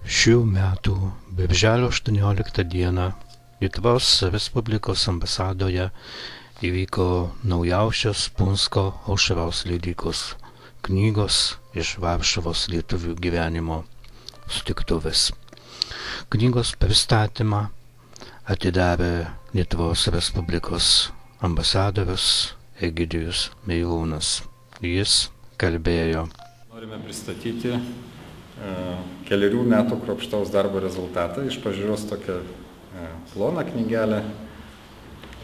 Šių metų birželio 18 dieną Lietuvos Respublikos ambasadoje įvyko naujausios Punsko aušros leidyklos knygos iš Varšuvos lietuvių gyvenimo sutiktuvės. Knygos pristatymą atidarė Lietuvos Respublikos ambasadorius Egidijus Meilūnas. Jis kalbėjo. Norime pristatyti kelerių metų kruopštaus darbo rezultatą. Iš pažiūros tokia plona knygelė,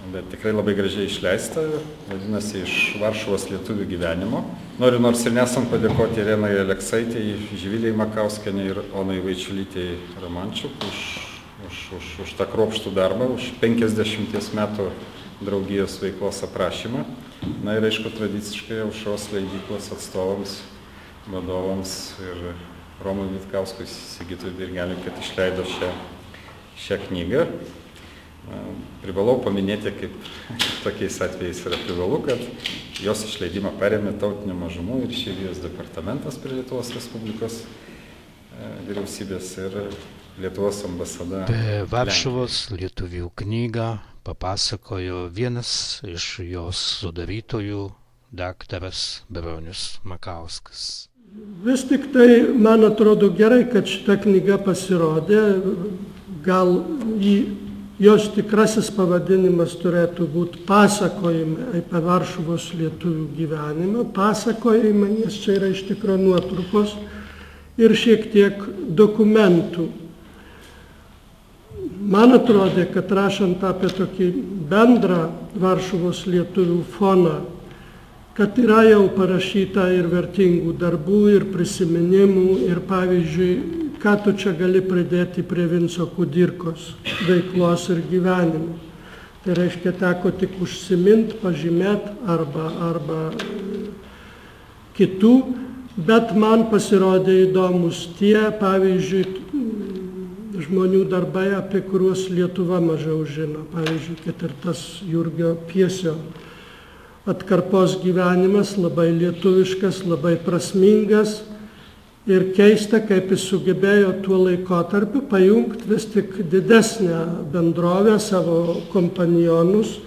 bet tikrai labai gražiai išleista. Vadinasi, iš Varšuvos lietuvių gyvenimo. Noriu nors ir nesam padėkoti Irenai Aleksaitei, Živilei Makauskienei ir Onai Vaičiulytei Romančiuk už tą kruopštų darbą, už 50 metų draugijos veiklos aprašymą. Na ir aišku, tradiciškai aušros leidyklos atstovams, vadovams ir Romui Vitkauskui, Sigitui Birgeliui, kad išleido šią knygą. Privalau paminėti, kaip tokiais atvejais yra privalu, kad jos išleidimą parėmė Tautinių mažumų ir išeivijos departamentas prie Lietuvos Respublikos vyriausybės ir Lietuvos ambasada. Apie Varšuvos lietuvių knygą papasakojo vienas iš jos sudarytojų, daktaras Bronius Makauskas. Vis tik tai, man atrodo gerai, kad šita knyga pasirodė. Gal jos tikrasis pavadinimas turėtų būti pasakojimai apie Varšuvos lietuvių gyvenimą. Pasakojimai, nes čia yra iš tikro nuotrupos ir šiek tiek dokumentų. Man atrodė, kad rašant apie tokį bendrą Varšuvos lietuvių foną, kad yra jau parašyta ir vertingų darbų, ir prisiminimų, ir pavyzdžiui, ką tu čia gali pridėti prie Vinco Kudirkos veiklos ir gyvenimo. Tai reiškia, teko tik užsiminti, pažymėti arba kitų, bet man pasirodė įdomus tie, pavyzdžiui, žmonių darbai, apie kuriuos Lietuva mažiau žino. Pavyzdžiui, kad ir tas Jurgio Piesio atkarpos gyvenimas, labai lietuviškas, labai prasmingas ir keista, kaip jis sugebėjo tuo laikotarpiu pajungti vis tik didesnę bendrovę, savo kompanionus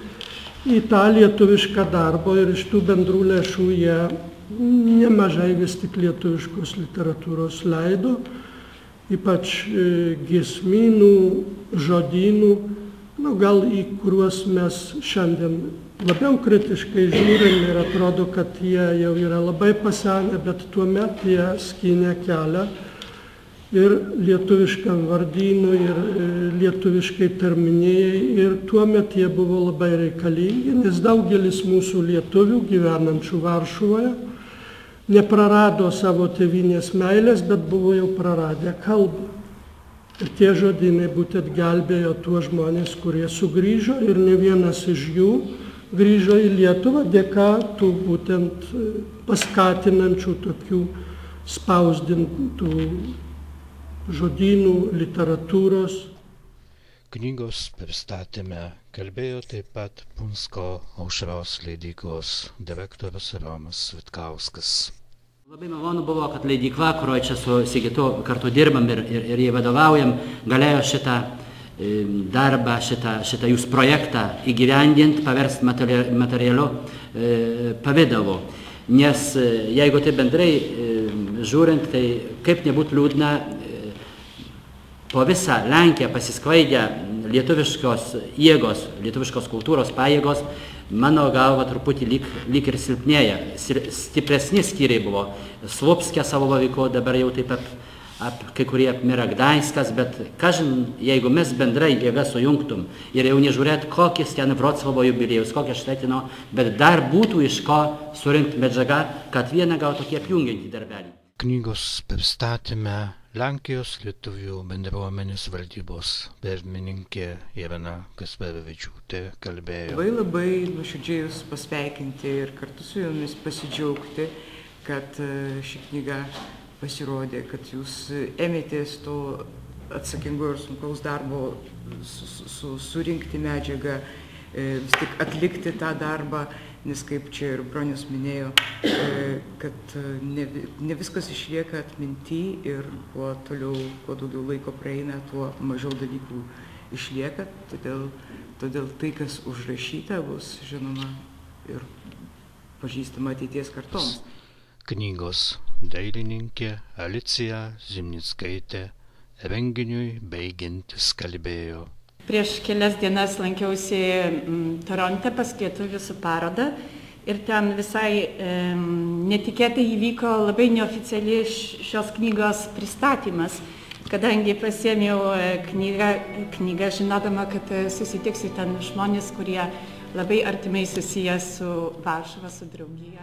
į tą lietuvišką darbą ir iš tų bendrų lėšų jie nemažai vis tik lietuviškos literatūros leido, ypač giesmynų, žodynų, gal į kuriuos mes šiandien labiau kritiškai žiūrim ir atrodo, kad jie jau yra labai pasenę, bet tuomet jie skynė kelią ir lietuviškam vardynui, ir lietuviškai terminijai, ir tuomet jie buvo labai reikalingi, nes daugelis mūsų lietuvių gyvenančių Varšuvoje neprarado savo tėvynės meilės, bet buvo jau praradę kalbą. Ir tie žodynai būtent gelbėjo tuos žmonės, kurie sugrįžo ir ne vienas iš jų grįžo į Lietuvą dėka tų būtent paskatinančių tokių spausdintų žodynų, literatūros. Knygos pristatyme kalbėjo taip pat Punsko aušros leidyklos direktorius Romas Vitkauskas. Labai malonu buvo, kad leidykla, kurioje čia su Sigitu kartu dirbam ir jai vadovaujam, galėjo šitą darbą, šitą jūsų projektą įgyvendinti, paversti materialiu pavidalu. Nes jeigu tai bendrai žiūrint, tai kaip nebūtų liūdna, po visą Lenkiją pasisklaidę lietuviškos jėgos, lietuviškos kultūros pajėgos, mano galva truputį lyg ir silpnėja. Stipresni skyriai buvo. Slupskė savo veiklo, dabar jau taip kai kurie apmira Gdanskas, bet kažin, jeigu mes bendrai jėgą sujungtum ir jau nežiūrėt, kokis ten Vroclavo jubiliejus, kokia Štetino, bet dar būtų iš ko surinkti medžiagą, kad vieną gal tokį apjungiantį darbelį. Knygos pristatyme Lenkijos lietuvių bendruomenės valdybos pirmininkė Irena Kasparevičiūtė kalbėjo. Labai nuoširdžiai jūs pasveikinti ir kartu su jumis pasidžiaugti, kad ši knyga pasirodė, kad jūs ėmėtės to atsakingo ir sunkaus darbo surinkti medžiagą, vis tik atlikti tą darbą nes kaip čia ir Bronius minėjo, kad ne viskas išlieka atminty ir kuo toliau, kuo daugiau laiko praeina, tuo mažiau dalykų išlieka, todėl tai, kas užrašyta, bus žinoma ir pažįstama ateities kartoms. Knygos dailininkė Alicija Zimnickaitė renginiui baigiantis kalbėjo. Prieš kelias dienas lankiausi Toronte pas lietuvių su paroda ir ten visai netikėtai įvyko labai neoficiali šios knygos pristatymas, kadangi pasiėmiau knygą žinodama, kad susitiksiu ten žmonės, kurie labai artimai susiję su Varšuva, su draugija.